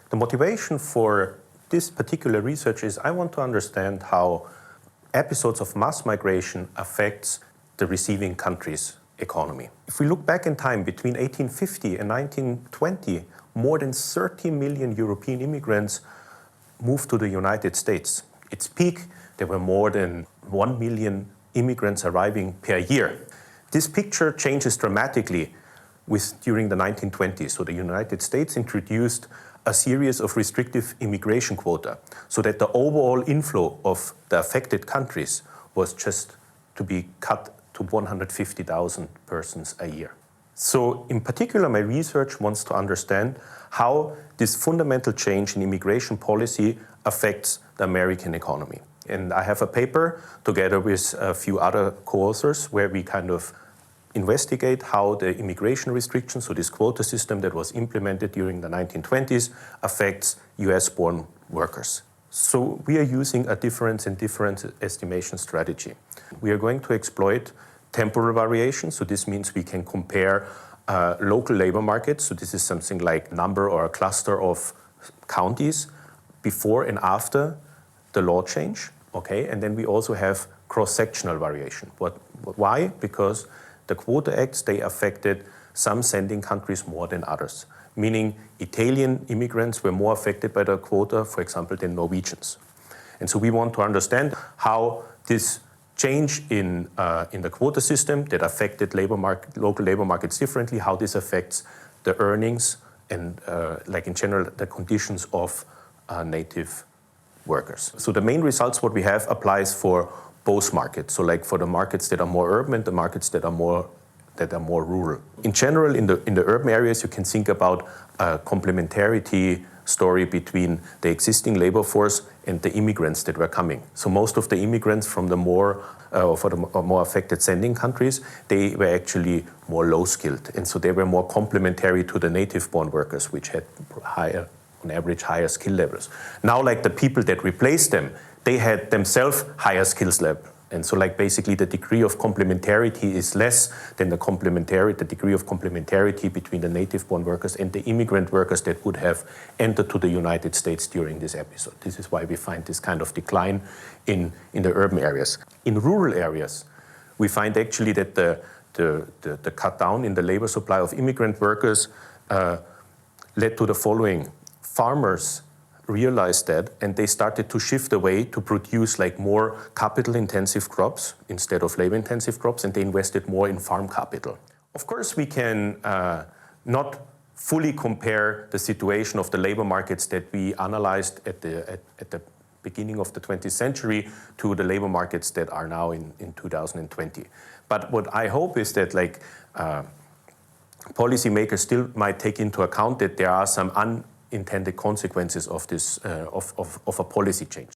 The motivation for this particular research is I want to understand how episodes of mass migration affects the receiving country's economy. If we look back in time between 1850 and 1920, more than 30 million European immigrants moved to the United States. Its peak, there were more than 1 million immigrants arriving per year. This picture changes dramatically during the 1920s. So the United States introduced a series of restrictive immigration quota so that the overall inflow of the affected countries was just to be cut to 150,000 persons a year. So in particular, my research wants to understand how this fundamental change in immigration policy affects the American economy. And I have a paper together with a few other co-authors where we kind of investigate how the immigration restrictions, so this quota system that was implemented during the 1920s, affects US-born workers. So we are using a difference in difference estimation strategy. We are going to exploit temporal variation, so this means we can compare local labor markets, so this is something like number or a cluster of counties before and after the law change, okay? And then we also have cross-sectional variation. Why? Because the Quota Acts, they affected some sending countries more than others, meaning Italian immigrants were more affected by the quota, for example, than Norwegians. And so we want to understand how this change in the quota system that affected local labor markets differently, how this affects the earnings and, like in general, the conditions of native workers. So the main results what we have applies for both markets. So like for the markets that are more urban and the markets that are more rural. In general, in the urban areas, you can think about a complementarity story between the existing labor force and the immigrants that were coming. So most of the immigrants from the more affected sending countries, they were actually more low-skilled. And so they were more complementary to the native-born workers, which had on average, higher skill levels. Now, like the people that replaced them, they had themselves higher skills level. And so like basically the degree of complementarity is less than the degree of complementarity between the native-born workers and the immigrant workers that would have entered to the United States during this episode. This is why we find this kind of decline in the urban areas. In rural areas, we find actually that the cut down in the labor supply of immigrant workers led to the following. Farmers realized that, and they started to shift away to produce like more capital-intensive crops instead of labor-intensive crops, and they invested more in farm capital. Of course, we can not fully compare the situation of the labor markets that we analyzed at the beginning of the 20th century to the labor markets that are now in 2020. But what I hope is that like policymakers still might take into account that there are some unintended consequences of this of a policy change.